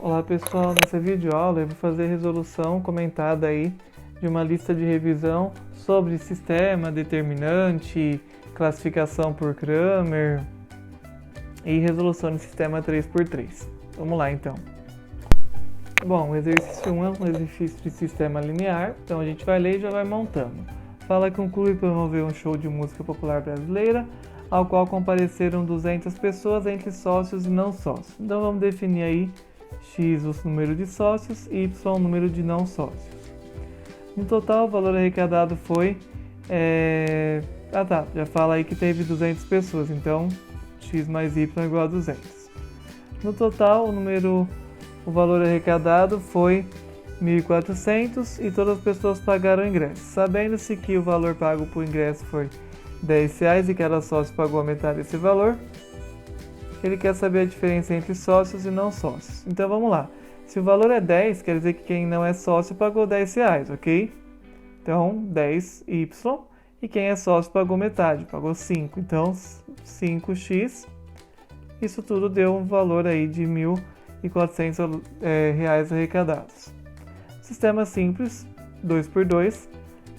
Olá pessoal, nessa videoaula eu vou fazer a resolução comentada aí de uma lista de revisão sobre sistema, determinante, classificação por Cramer e resolução de sistema 3x3. Vamos lá então. Bom, o exercício 1 é um exercício de sistema linear, então a gente vai ler e já vai montando. Fala que um clube promoveu um show de música popular brasileira, ao qual compareceram 200 pessoas entre sócios e não sócios. Então vamos definir aí X o número de sócios e Y o número de não sócios. No total o valor arrecadado foi... já fala aí que teve 200 pessoas, então X mais Y é igual a 200. No total o valor arrecadado foi 1.400 e todas as pessoas pagaram o ingresso. Sabendo-se que o valor pago por ingresso foi R$10 e cada sócio pagou a metade desse valor, ele quer saber a diferença entre sócios e não sócios. Então vamos lá. Se o valor é 10, quer dizer que quem não é sócio pagou R$10, ok? Então 10Y e quem é sócio pagou metade, pagou 5. Então 5x, isso tudo deu um valor aí de R$1.400 arrecadados. Sistema simples, 2x2.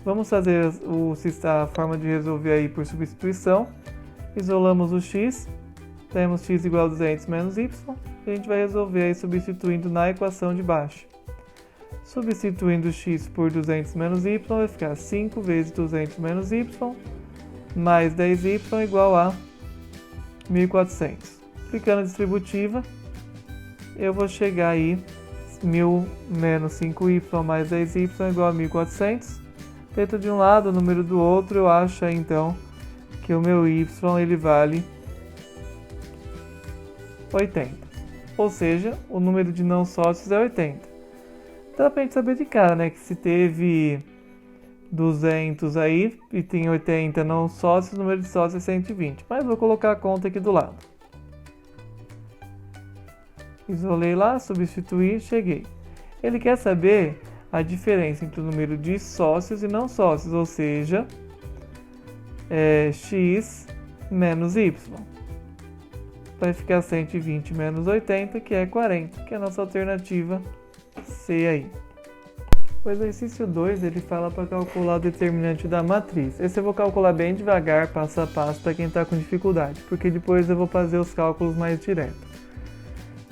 Vamos fazer a forma de resolver aí por substituição. Isolamos o x, temos x igual a 200 menos y, e a gente vai resolver aí substituindo na equação de baixo. Substituindo x por 200 menos y, vai ficar 5 vezes 200 menos y, mais 10y igual a 1.400. Aplicando a distributiva, eu vou chegar aí 1.000 menos 5y mais 10y igual a 1.400. Dentro de um lado, o número do outro, eu acho aí, então que o meu y ele vale 80. Ou seja, o número de não sócios é 80. Então dá pra gente saber de cara, né, que se teve 200 aí e tem 80 não sócios, o número de sócios é 120. Mas vou colocar a conta aqui do lado. Isolei lá, substituí, cheguei. Ele quer saber a diferença entre o número de sócios e não sócios, ou seja, x menos y. Vai ficar 120 menos 80, que é 40, que é a nossa alternativa C aí. O exercício 2, ele fala para calcular o determinante da matriz. Esse eu vou calcular bem devagar, passo a passo, para quem está com dificuldade, porque depois eu vou fazer os cálculos mais direto.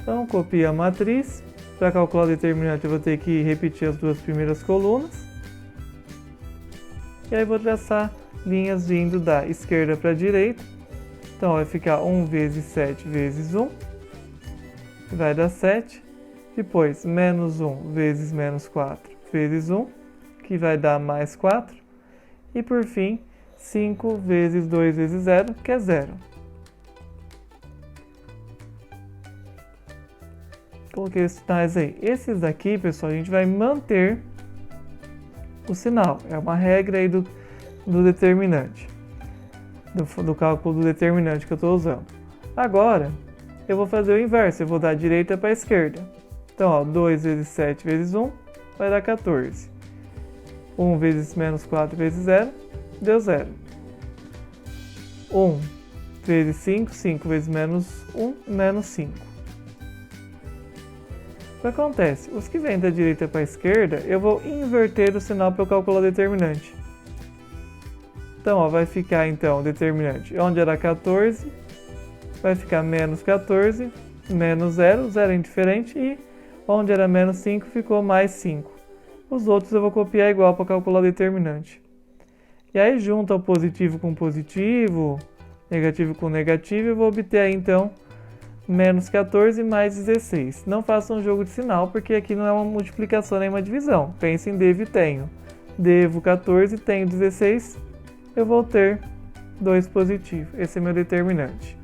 Então, copio a matriz. Para calcular o determinante, eu vou ter que repetir as duas primeiras colunas. E aí vou traçar linhas vindo da esquerda para a direita. Então, vai ficar 1 vezes 7 vezes 1, que vai dar 7. Depois, menos 1 vezes menos 4 vezes 1, que vai dar mais 4. E por fim, 5 vezes 2 vezes 0, que é 0. Coloquei os sinais aí. Esses daqui, pessoal, a gente vai manter o sinal. É uma regra aí do determinante. Do cálculo do determinante que eu estou usando. Agora, eu vou fazer o inverso. Eu vou da direita para a esquerda. Então, ó, 2 vezes 7 vezes 1 vai dar 14. 1 vezes menos 4 vezes 0 deu 0. 1 vezes 5, 5 vezes menos 1, menos 5. O que acontece? Os que vêm da direita para a esquerda, eu vou inverter o sinal para eu calcular o determinante. Então, ó, vai ficar então o determinante onde era 14, vai ficar menos 14, menos 0, 0 é indiferente, e onde era menos 5 ficou mais 5. Os outros eu vou copiar igual para calcular o determinante. E aí, junto ao positivo com positivo, negativo com negativo, eu vou obter aí então menos 14 mais 16. Não façam um jogo de sinal, porque aqui não é uma multiplicação nem uma divisão. Pense em devo e tenho. Devo 14, tenho 16, eu vou ter 2 positivo. Esse é meu determinante.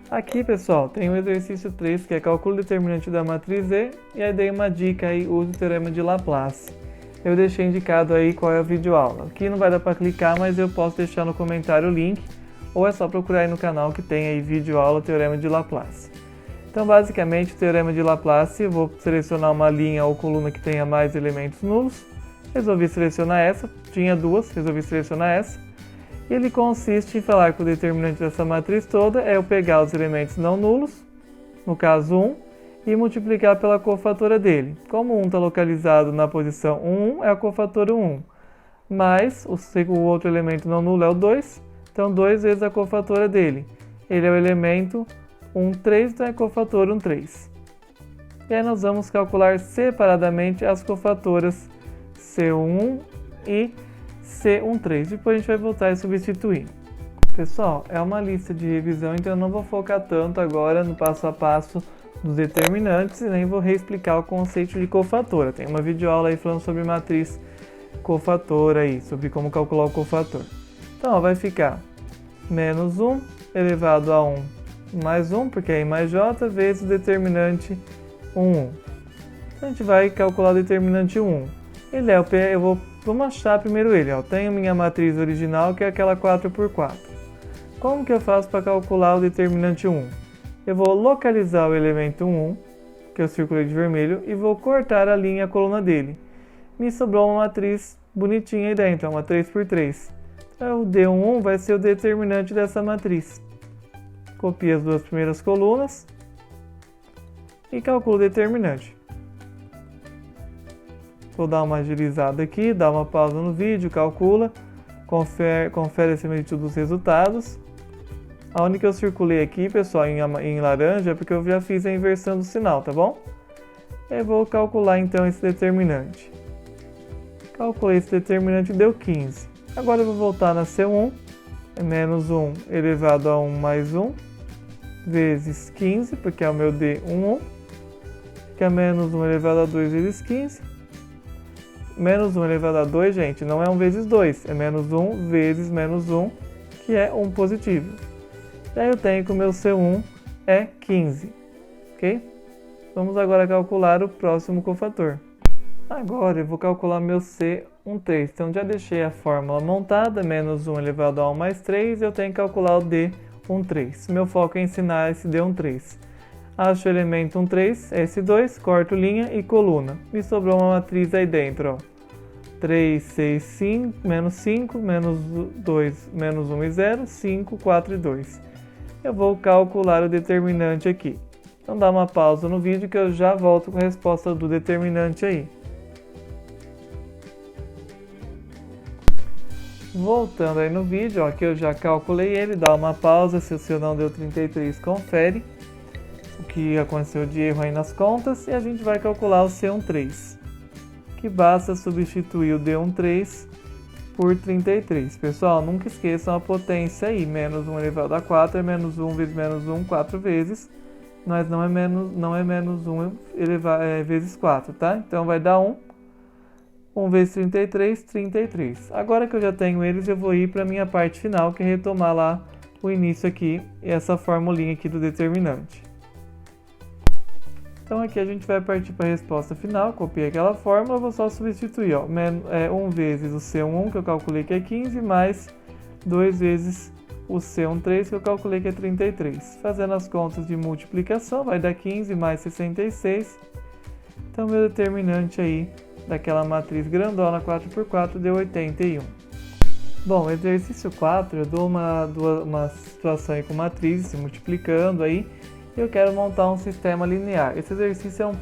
Aqui, pessoal, tem o exercício 3, que é calcula o determinante da matriz E, e aí dei uma dica aí, use o teorema de Laplace. Eu deixei indicado aí qual é a videoaula. Aqui não vai dar para clicar, mas eu posso deixar no comentário o link, ou é só procurar aí no canal que tem aí videoaula Teorema de Laplace. Então, basicamente, o Teorema de Laplace, eu vou selecionar uma linha ou coluna que tenha mais elementos nulos. Resolvi selecionar essa, tinha duas, resolvi selecionar essa. E ele consiste em falar que o determinante dessa matriz toda é eu pegar os elementos não nulos no caso 1, e multiplicar pela cofatora dele. Como 1 está localizado na posição 1, é a cofatora 1. Mas o outro elemento não nulo é o 2, então 2 vezes a cofatora dele. Ele é o elemento 1, 3, então é cofatora 1, 3. E aí nós vamos calcular separadamente as cofatoras C1 e C13. Depois a gente vai voltar e substituir. Pessoal, é uma lista de revisão, então eu não vou focar tanto agora no passo a passo dos determinantes e nem vou reexplicar o conceito de cofatora. Tem uma videoaula aí falando sobre matriz cofatora aí, sobre como calcular o cofator. Então, ó, vai ficar menos 1 elevado a 1 mais 1, porque é I mais J, vezes o determinante 1. Então, a gente vai calcular o determinante 1. Ele é vamos achar primeiro ele. Ó. Tenho minha matriz original, que é aquela 4×4. Como que eu faço para calcular o determinante 1? Eu vou localizar o elemento 1, que eu circulei de vermelho, e vou cortar a linha e a coluna dele. Me sobrou uma matriz bonitinha aí dentro, uma 3×3. Então, o D11 vai ser o determinante dessa matriz. Copio as duas primeiras colunas e calculo o determinante. Vou dar uma agilizada aqui, dá uma pausa no vídeo, calcula, confere acima de tudo os resultados. A única que eu circulei aqui, pessoal, em laranja, é porque eu já fiz a inversão do sinal, tá bom? Eu vou calcular então esse determinante. Calculei esse determinante e deu 15. Agora eu vou voltar na C1, é menos 1 elevado a 1 mais 1, vezes 15, porque é o meu D11, que é menos 1 elevado a 2 vezes 15. Menos 1 elevado a 2, gente, não é 1 vezes 2, é menos 1 vezes menos 1, que é 1 positivo. E aí eu tenho que o meu C1 é 15, ok? Vamos agora calcular o próximo cofator. Agora eu vou calcular meu C13, então já deixei a fórmula montada, menos 1 elevado a 1 mais 3, eu tenho que calcular o D13. Meu foco é ensinar esse D13. Acho o elemento 13, é esse 2, corto linha e coluna. Me sobrou uma matriz aí dentro, ó. 3, 6, 5, menos 5, menos 2, menos 1 e 0, 5, 4 e 2. Eu vou calcular o determinante aqui. Então dá uma pausa no vídeo que eu já volto com a resposta do determinante aí. Voltando aí no vídeo, ó, que eu já calculei ele, dá uma pausa, se o seu não deu 33, confere o que aconteceu de erro aí nas contas e a gente vai calcular o C13, que basta substituir o D13 por 33. Pessoal, nunca esqueçam a potência aí, menos 1 elevado a 4 é menos 1 vezes menos 1 4 vezes, mas não é menos 1 vezes 4, tá? Então vai dar 1 vezes 33, 33. Agora que eu já tenho eles, eu vou ir para a minha parte final, que é retomar lá o início aqui, e essa formulinha aqui do determinante. Então aqui a gente vai partir para a resposta final, copiei aquela fórmula, vou só substituir, ó, 1 vezes o C11, que eu calculei que é 15, mais 2 vezes o C13, que eu calculei que é 33. Fazendo as contas de multiplicação, vai dar 15 mais 66. Então meu determinante aí daquela matriz grandona 4×4 deu 81. Bom, exercício 4, eu dou uma situação aí com matrizes se multiplicando aí, e eu quero montar um sistema linear. Esse exercício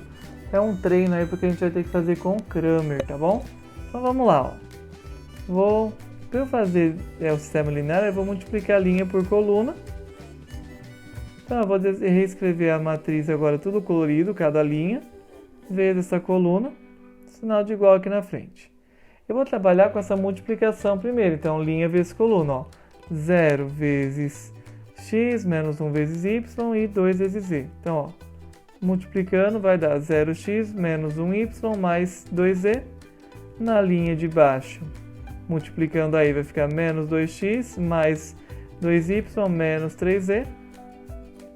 é um treino aí porque a gente vai ter que fazer com o Cramer, tá bom? Então vamos lá, ó. Para eu fazer o sistema linear, eu vou multiplicar a linha por coluna. Então eu vou reescrever a matriz agora tudo colorido, cada linha, vezes essa coluna, sinal de igual aqui na frente. Eu vou trabalhar com essa multiplicação primeiro, então linha vezes coluna, ó. 0 vezes x menos 1 vezes y e 2 vezes z. Então, ó, multiplicando vai dar 0x menos 1y mais 2z. Na linha de baixo, multiplicando aí vai ficar menos 2x mais 2y menos 3z.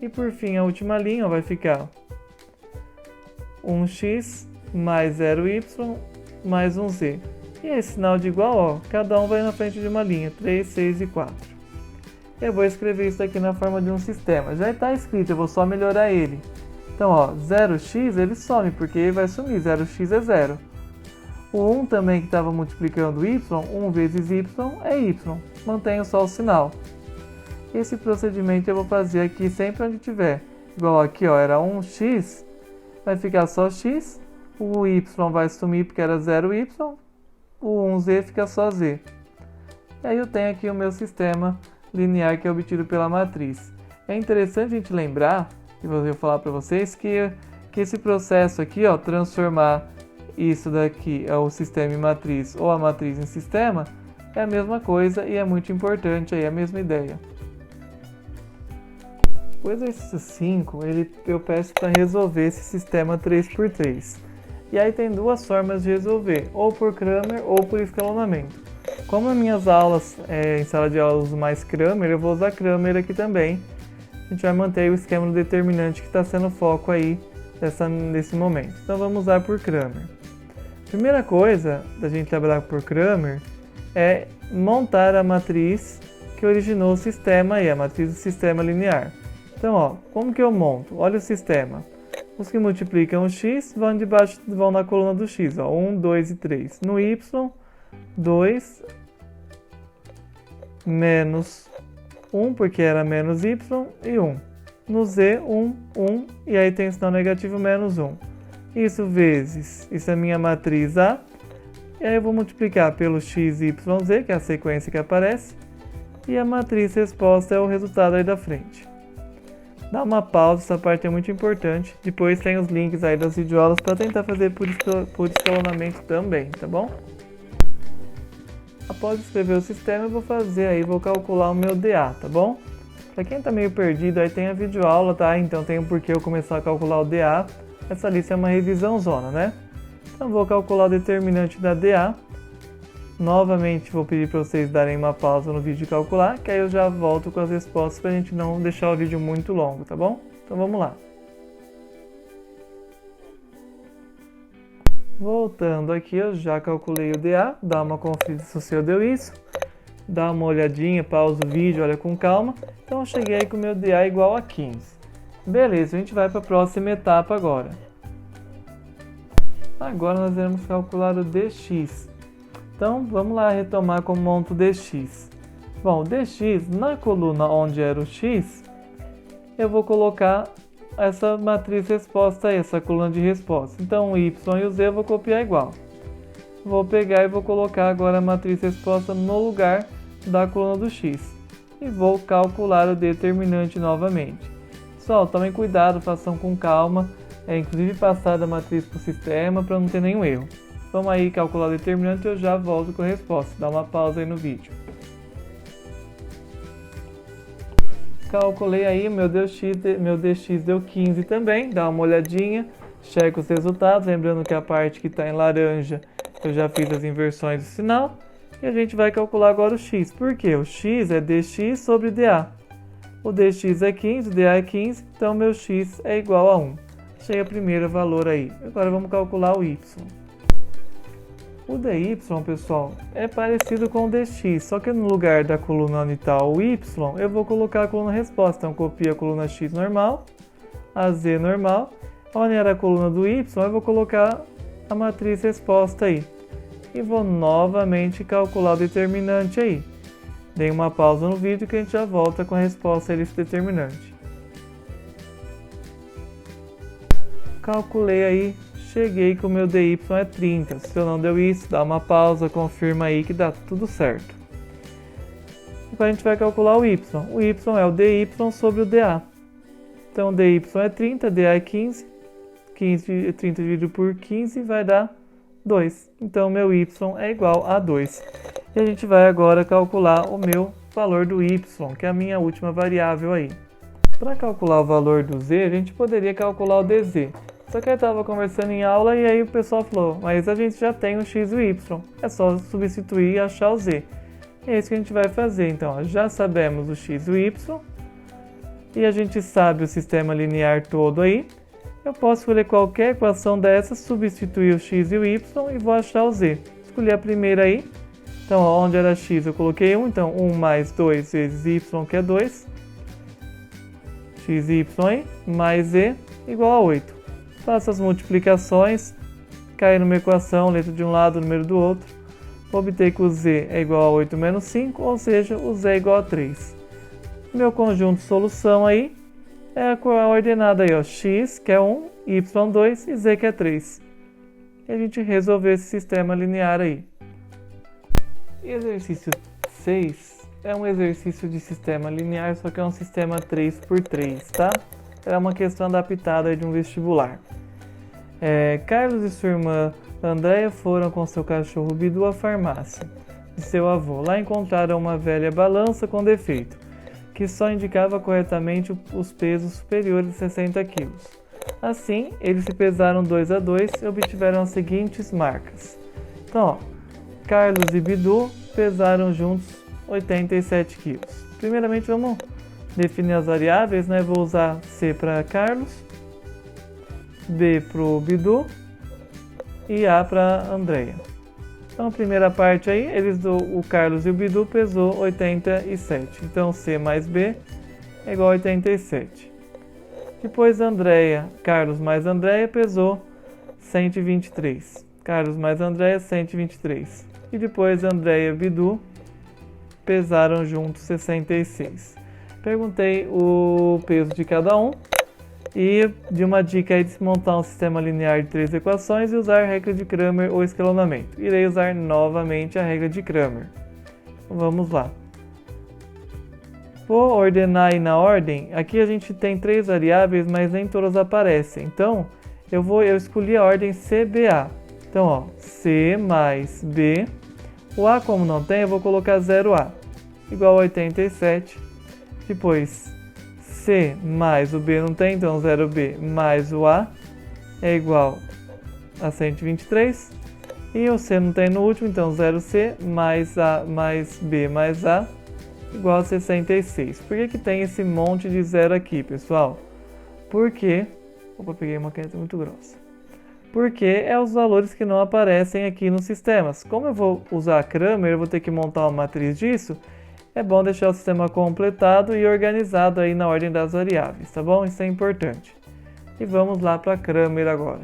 E por fim, a última linha, ó, vai ficar 1x mais 0y mais 1z. E esse sinal de igual, ó, cada um vai na frente de uma linha, 3, 6 e 4. Eu vou escrever isso aqui na forma de um sistema. Já está escrito, eu vou só melhorar ele. Então, ó, 0x ele some, porque ele vai sumir, 0x é 0. O 1 também que estava multiplicando y, 1 vezes y é y. Mantenho só o sinal. Esse procedimento eu vou fazer aqui sempre onde tiver igual aqui, ó, era 1x, vai ficar só x, o y vai sumir porque era 0y, o 1z fica só z. E aí eu tenho aqui o meu sistema linear que é obtido pela matriz. É interessante a gente lembrar, e eu vou falar para vocês, que esse processo aqui, ó, transformar isso daqui é o sistema em matriz ou a matriz em sistema, é a mesma coisa e é muito importante, aí, é a mesma ideia. O exercício 5, eu peço para resolver esse sistema 3×3. E aí tem duas formas de resolver, ou por Cramer ou por escalonamento. Como nas minhas aulas, em sala de aula eu uso mais Cramer, eu vou usar Cramer aqui também. A gente vai manter o esquema do determinante que está sendo o foco aí nesse momento. Então vamos usar por Cramer. Primeira coisa da gente trabalhar por Cramer é montar a matriz que originou o sistema aí, a matriz do sistema linear. Então, ó, como que eu monto? Olha o sistema. Os que multiplicam o x vão na coluna do x, ó, 1, 2 e 3. No y, 2 menos 1, porque era menos y, e 1. No z, 1, 1, e aí tem sinal negativo menos 1. Isso vezes, isso é a minha matriz A, e aí eu vou multiplicar pelo x, y, z, que é a sequência que aparece, e a matriz resposta é o resultado aí da frente. Dá uma pausa, essa parte é muito importante. Depois tem os links aí das videoaulas para tentar fazer por escalonamento também, tá bom? Após escrever o sistema, eu vou calcular o meu DA, tá bom? Para quem tá meio perdido, aí tem a videoaula, tá? Então tem o porquê eu começar a calcular o DA. Essa lista é uma revisão zona, né? Então vou calcular o determinante da DA. Novamente vou pedir para vocês darem uma pausa no vídeo e calcular, que aí eu já volto com as respostas para a gente não deixar o vídeo muito longo, tá bom? Então vamos lá. Voltando aqui, eu já calculei o DA, dá uma conferida se o seu deu isso, dá uma olhadinha, pausa o vídeo, olha com calma. Então eu cheguei aí com o meu DA igual a 15. Beleza, a gente vai para a próxima etapa agora. Agora nós iremos calcular o dx. Então, vamos lá retomar como monto o dx. Bom, o dx, na coluna onde era o x, eu vou colocar essa matriz resposta aí, essa coluna de resposta. Então, o y e o z eu vou copiar igual. Vou pegar e vou colocar agora a matriz resposta no lugar da coluna do x. E vou calcular o determinante novamente. Pessoal, tomem cuidado, façam com calma, inclusive passar da matriz para o sistema para não ter nenhum erro. Vamos aí calcular o determinante e eu já volto com a resposta. Dá uma pausa aí no vídeo. Calculei aí, meu dx deu 15 também. Dá uma olhadinha, checa os resultados. Lembrando que a parte que está em laranja eu já fiz as inversões do sinal. E a gente vai calcular agora o x. Por quê? O x é dx sobre dA. O dx é 15, o dA é 15, então meu x é igual a 1. Achei o primeiro valor aí. Agora vamos calcular o y. O dy, pessoal, é parecido com o dx, só que no lugar da coluna onde está o y, eu vou colocar a coluna resposta. Então, copio a coluna x normal, a z normal. Onde era a coluna do y, eu vou colocar a matriz resposta aí. E vou novamente calcular o determinante aí. Dei uma pausa no vídeo que a gente já volta com a resposta desse determinante. Calculei aí. Cheguei que o meu dy é 30. Se eu não deu isso, dá uma pausa, confirma aí que dá tudo certo. Agora a gente vai calcular o y. O y é o dy sobre o dA. Então, o dy é 30, dA é 15. 30 dividido por 15 vai dar 2. Então, meu y é igual a 2. E a gente vai agora calcular o meu valor do y, que é a minha última variável aí. Para calcular o valor do z, a gente poderia calcular o dz. Só que eu estava conversando em aula e aí o pessoal falou, mas a gente já tem o x e o y, é só substituir e achar o z. E é isso que a gente vai fazer. Então, ó, já sabemos o x e o y, e a gente sabe o sistema linear todo aí. Eu posso escolher qualquer equação dessas, substituir o x e o y e vou achar o z. Escolhi a primeira aí. Então, ó, onde era x eu coloquei 1, então 1 mais 2 vezes y, que é 2. X e y aí, mais z igual a 8. Faço as multiplicações, cai numa equação, letra de um lado, número do outro. Obter que o z é igual a 8 menos 5, ou seja, o z é igual a 3. Meu conjunto de solução aí é a ordenada aí, ó, x, que é 1, y 2 e z, que é 3. E a gente resolveu esse sistema linear aí. Exercício 6 é um exercício de sistema linear, só que é um sistema 3×3, tá? É uma questão adaptada de um vestibular. Carlos e sua irmã Andréia foram com seu cachorro Bidu à farmácia de seu avô. Lá encontraram uma velha balança com defeito, que só indicava corretamente os pesos superiores a 60 kg. Assim, eles se pesaram 2 a 2 e obtiveram as seguintes marcas. Então, ó, Carlos e Bidu pesaram juntos 87 kg. Primeiramente, vamos definir as variáveis, né? Vou usar C para Carlos, B para o Bidu e A para Andréia. Então, a primeira parte aí, o Carlos e o Bidu pesou 87. Então, C mais B é igual a 87. Depois, Carlos mais Andréia pesou 123. Carlos mais Andréia, 123. E depois, Andréia e Bidu pesaram juntos 66. Perguntei o peso de cada um. E de uma dica aí de se montar um sistema linear de 3 equações e usar a regra de Cramer ou escalonamento. Irei usar novamente a regra de Cramer. Vamos lá. Vou ordenar aí na ordem. Aqui a gente tem 3 variáveis, mas nem todas aparecem. Então, eu escolhi a ordem CBA. Então, ó, C mais B. O A, como não tem, eu vou colocar 0A. Igual a 87. Depois, C mais o B não tem, então 0B mais o A é igual a 123. E o C não tem no último, então 0C mais A mais B mais A igual a 66. Por que tem esse monte de zero aqui, pessoal? Porque... Opa, peguei uma caneta muito grossa. Porque é os valores que não aparecem aqui nos sistemas. Como eu vou usar Cramer, eu vou ter que montar uma matriz disso. É bom deixar o sistema completado e organizado aí na ordem das variáveis, tá bom? Isso é importante. E vamos lá para Cramer agora.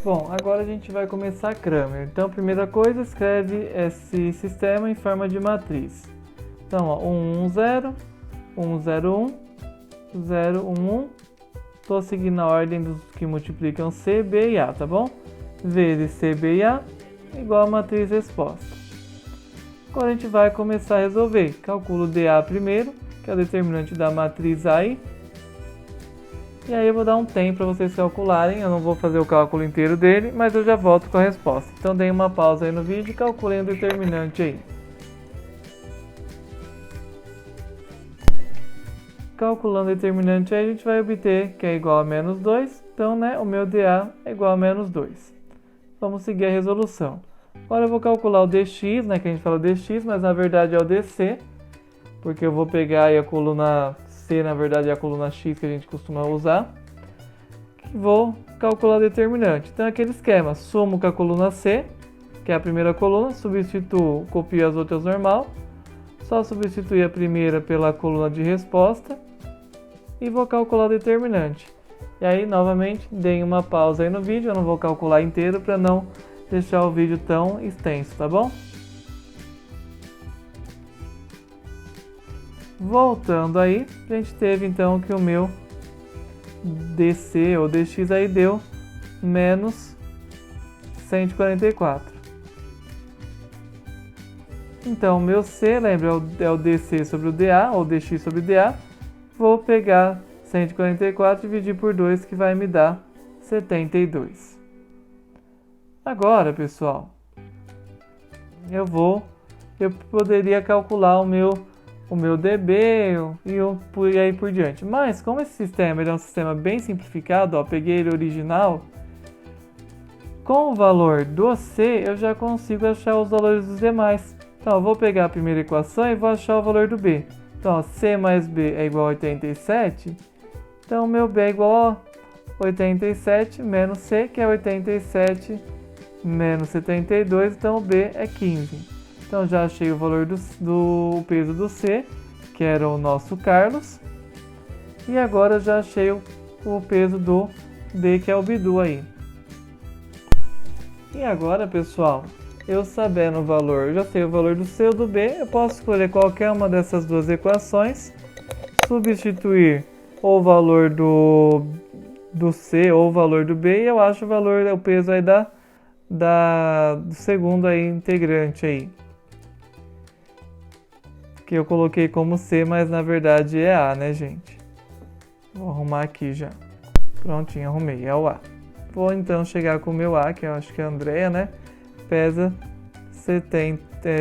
Bom, agora a gente vai começar Cramer. Então, primeira coisa, escreve esse sistema em forma de matriz. Então, ó, 1, 1, 0, 1, 0, 1, 0, 1, 1. Estou seguindo a ordem dos que multiplicam C, B e A, tá bom? Vezes C, B e A igual a matriz resposta. Agora a gente vai começar a resolver. Calculo dA primeiro, que é o determinante da matriz A aí. E aí eu vou dar um tempo para vocês calcularem. Eu não vou fazer o cálculo inteiro dele, mas eu já volto com a resposta. Então deem uma pausa aí no vídeo e calculem o determinante aí. Calculando o determinante aí, a gente vai obter que é igual a menos 2. Então, né, o meu dA é igual a menos 2. Vamos seguir a resolução. Agora eu vou calcular o dx, né, que a gente fala dx, mas na verdade é o dc, porque eu vou pegar aí a coluna C, na verdade é a coluna x que a gente costuma usar. E vou calcular o determinante. Então é aquele esquema, somo com a coluna C, que é a primeira coluna, substituo, copio as outras normal, só substituir a primeira pela coluna de resposta e vou calcular o determinante. E aí, novamente, deem uma pausa aí no vídeo, eu não vou calcular inteiro para não deixar o vídeo tão extenso, tá bom? Voltando aí, a gente teve então que o meu DC ou DX aí deu menos 144. Então, o meu C, lembra, é o DC sobre o DA, ou DX sobre DA. Vou pegar 144 e dividir por 2, que vai me dar 72. Agora, pessoal, eu poderia calcular o meu dB e aí por diante. Mas, como esse sistema é um sistema bem simplificado, ó, peguei ele original, com o valor do C, eu já consigo achar os valores dos demais. Então, eu vou pegar a primeira equação e vou achar o valor do B. Então, ó, C mais B é igual a 87. Então, o meu B é igual a 87 menos C, que é 87 menos 72. Então, o B é 15. Então, já achei o valor do peso do C, que era o nosso Carlos. E agora, já achei o peso do B, que é o Bidu aí. E agora, pessoal, eu sabendo o valor, eu já sei o valor do C ou do B, eu posso escolher qualquer uma dessas duas equações, substituir ou o valor do C ou o valor do B, e eu acho o peso aí do segundo aí integrante aí. Que eu coloquei como C, mas na verdade é A, né, gente? Vou arrumar aqui já. Prontinho, arrumei, é o A. Vou então chegar com o meu A, que eu acho que é a Andrea, né? Pesa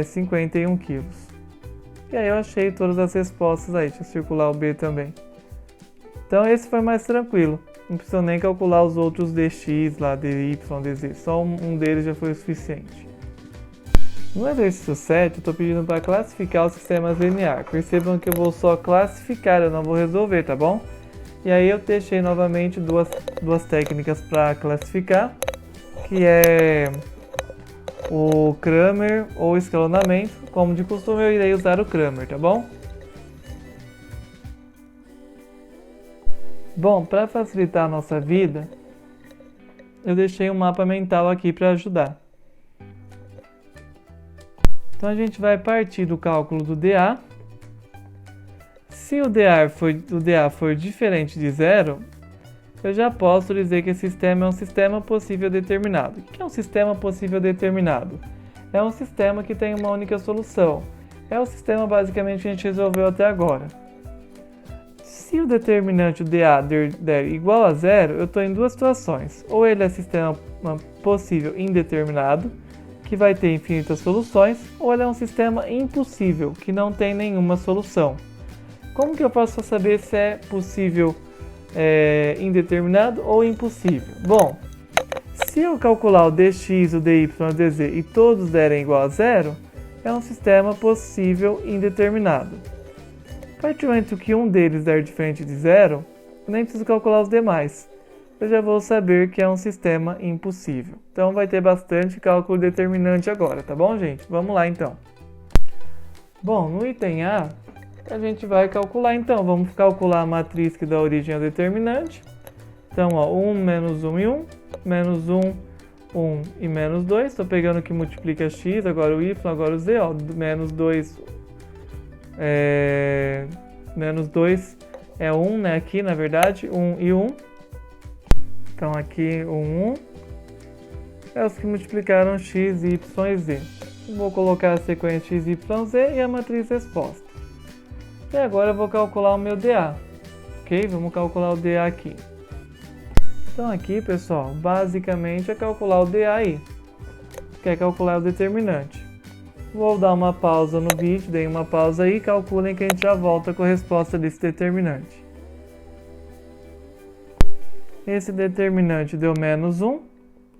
51 quilos. E aí eu achei todas as respostas aí, deixa eu circular o B também. Então esse foi mais tranquilo, não precisa nem calcular os outros dx lá, dy, dz, só um deles já foi o suficiente. No exercício 7 eu estou pedindo para classificar os sistemas lineares. Percebam que eu vou só classificar, eu não vou resolver, tá bom? E aí eu deixei novamente duas técnicas para classificar, que é o Cramer ou escalonamento. Como de costume eu irei usar o Cramer, tá bom? Bom, para facilitar a nossa vida, eu deixei um mapa mental aqui para ajudar. Então a gente vai partir do cálculo do dA. Se o dA for diferente de zero, eu já posso dizer que esse sistema é um sistema possível determinado. O que é um sistema possível determinado? É um sistema que tem uma única solução. É o sistema basicamente que a gente resolveu até agora. Se o determinante dA der igual a zero, eu estou em duas situações. Ou ele é sistema possível indeterminado, que vai ter infinitas soluções, ou ele é um sistema impossível, que não tem nenhuma solução. Como que eu posso saber se é possível indeterminado ou impossível? Bom, se eu calcular o dx, o dy, o dz e todos derem igual a zero, é um sistema possível indeterminado. A partir do momento que um deles der diferente de zero, eu nem preciso calcular os demais. Eu já vou saber que é um sistema impossível. Então vai ter bastante cálculo determinante agora, tá bom, gente? Vamos lá então. Bom, no item A, a gente vai calcular então. Vamos calcular a matriz que dá origem ao determinante. Então, ó, 1, menos 1 e 1, menos 1, 1 e menos 2. Estou pegando o que multiplica x, agora o y, agora o z, ó, menos 2, menos 2 é 1, né? Aqui, na verdade, 1 e 1. Então, aqui, 1 é os que multiplicaram x, y e z. Vou colocar a sequência x, y, z e a matriz resposta. E agora eu vou calcular o meu dA. Ok? Vamos calcular o dA aqui. Então, aqui, pessoal, basicamente é calcular o dA aí. Que é calcular o determinante. Vou dar uma pausa no vídeo, dei uma pausa aí, calculem que a gente já volta com a resposta desse determinante. Esse determinante deu menos 1,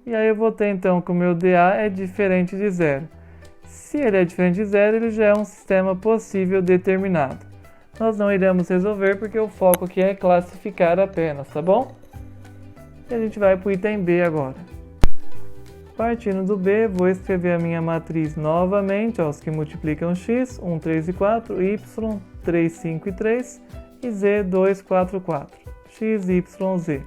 e aí eu vou ter então que o meu dA é diferente de zero. Se ele é diferente de zero, ele já é um sistema possível determinado. Nós não iremos resolver porque o foco aqui é classificar apenas, tá bom? E a gente vai para o item B agora. Partindo do B, vou escrever a minha matriz novamente, ó, os que multiplicam x, 1, 3 e 4, y, 3, 5 e 3, e z, 2, 4, 4, x, y, z.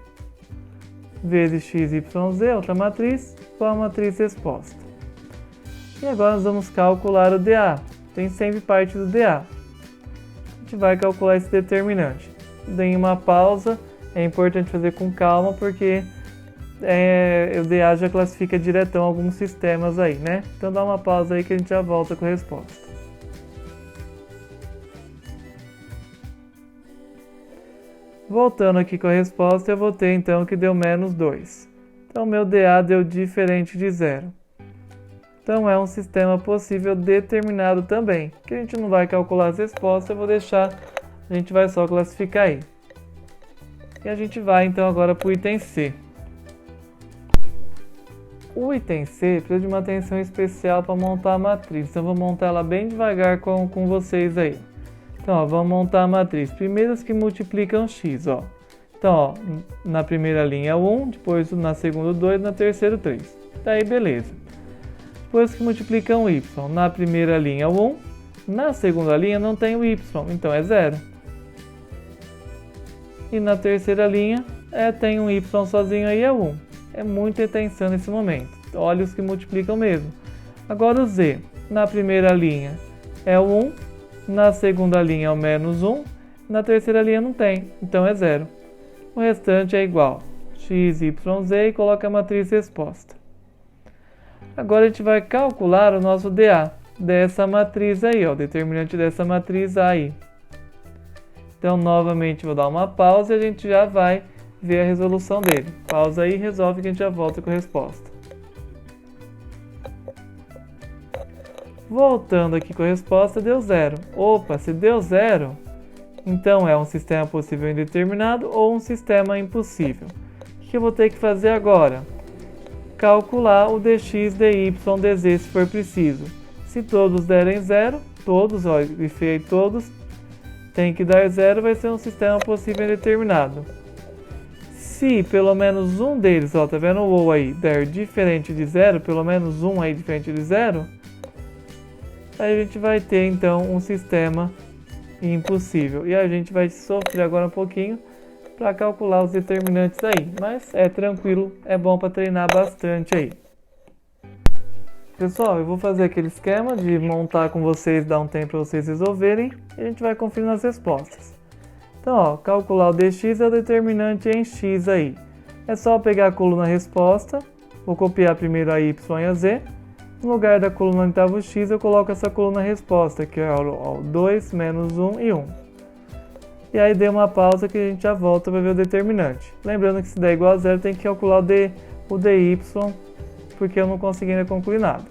Vezes x, y, z, outra matriz, com a matriz resposta. E agora nós vamos calcular o dA. Tem sempre parte do dA. A gente vai calcular esse determinante. Dei uma pausa, é importante fazer com calma porque o dA já classifica diretão alguns sistemas aí, né? Então dá uma pausa aí que a gente já volta com a resposta. Voltando aqui com a resposta, eu vou ter então que deu menos 2. Então meu dA deu diferente de zero. Então é um sistema possível determinado também, que a gente não vai calcular as respostas, eu vou deixar, a gente vai só classificar aí. E a gente vai então agora para o item C. O item C precisa de uma atenção especial para montar a matriz, então eu vou montar ela bem devagar com vocês aí. Então, ó, vamos montar a matriz. Primeiro as que multiplicam x, ó. Então, ó, na primeira linha 1, depois na segunda 2, na terceira 3. Daí, beleza. Depois as que multiplicam y. Na primeira linha 1, na segunda linha não tem o y, então é 0. E na terceira linha tem um y sozinho aí, é 1. É muita atenção nesse momento. Olha os que multiplicam mesmo. Agora o z. Na primeira linha é o 1. Na segunda linha é o menos 1, na terceira linha não tem, então é 0. O restante é igual x, y, z e coloca a matriz resposta. Agora a gente vai calcular o nosso dA dessa matriz aí, ó, o determinante dessa matriz A aí. Então, novamente, vou dar uma pausa e a gente já vai ver a resolução dele. Pausa aí, resolve que a gente já volta com a resposta. Voltando aqui com a resposta, deu 0. Opa, se deu 0, então é um sistema possível indeterminado ou um sistema impossível. O que eu vou ter que fazer agora? Calcular o dx, dy, dz se for preciso. Se todos derem 0, todos, ó, grifei todos, tem que dar 0, vai ser um sistema possível indeterminado. Se pelo menos um deles, ó, tá vendo o ou aí, der diferente de 0, pelo menos um aí diferente de 0, aí a gente vai ter então um sistema impossível. E a gente vai sofrer agora um pouquinho para calcular os determinantes aí, mas é tranquilo, é bom para treinar bastante aí. Pessoal, eu vou fazer aquele esquema de montar com vocês, dar um tempo para vocês resolverem e a gente vai conferir nas respostas. Então, ó, calcular o dx é o determinante em x aí. É só pegar a coluna resposta, vou copiar primeiro a y e a z. No lugar da coluna onde estava o x, eu coloco essa coluna resposta, que é o 2, menos 1 e 1. E aí dei uma pausa que a gente já volta para ver o determinante. Lembrando que se der igual a 0, tem que calcular o dy, porque eu não consegui ainda concluir nada.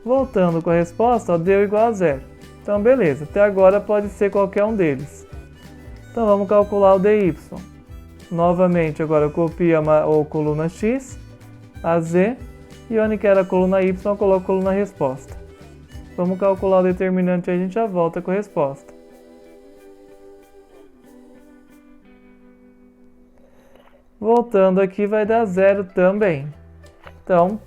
Voltando com a resposta, ó, deu igual a 0. Então beleza, até agora pode ser qualquer um deles. Então vamos calcular o dy. Novamente, agora eu copio a coluna x, a z, e onde que era a coluna y, eu coloco a coluna resposta. Vamos calcular o determinante e a gente já volta com a resposta. Voltando aqui vai dar 0 também. Então,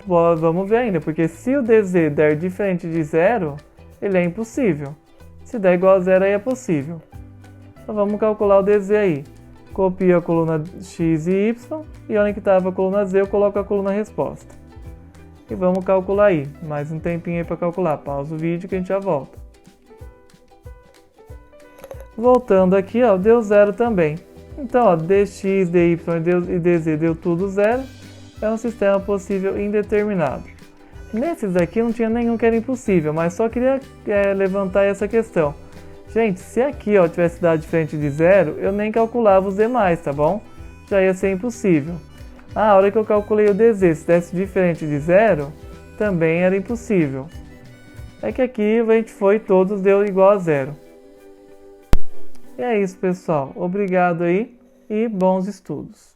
vamos ver ainda, porque se o dz der diferente de 0, ele é impossível. Se der igual a 0, aí é possível. Então vamos calcular o dz aí. Copio a coluna x e y, e onde que estava a coluna z, eu coloco a coluna resposta. E vamos calcular aí. Mais um tempinho aí para calcular. Pausa o vídeo que a gente já volta. Voltando aqui, ó, deu 0 também. Então, ó, dx, dy e dz deu tudo 0. É um sistema possível indeterminado. Nesses aqui não tinha nenhum que era impossível, mas só queria levantar essa questão. Gente, se aqui ó, tivesse dado diferente de 0, eu nem calculava os demais, tá bom? Já ia ser impossível. A hora que eu calculei o dz, se desse diferente de 0, também era impossível. É que aqui a gente foi, todos deu igual a 0. E é isso, pessoal. Obrigado aí e bons estudos.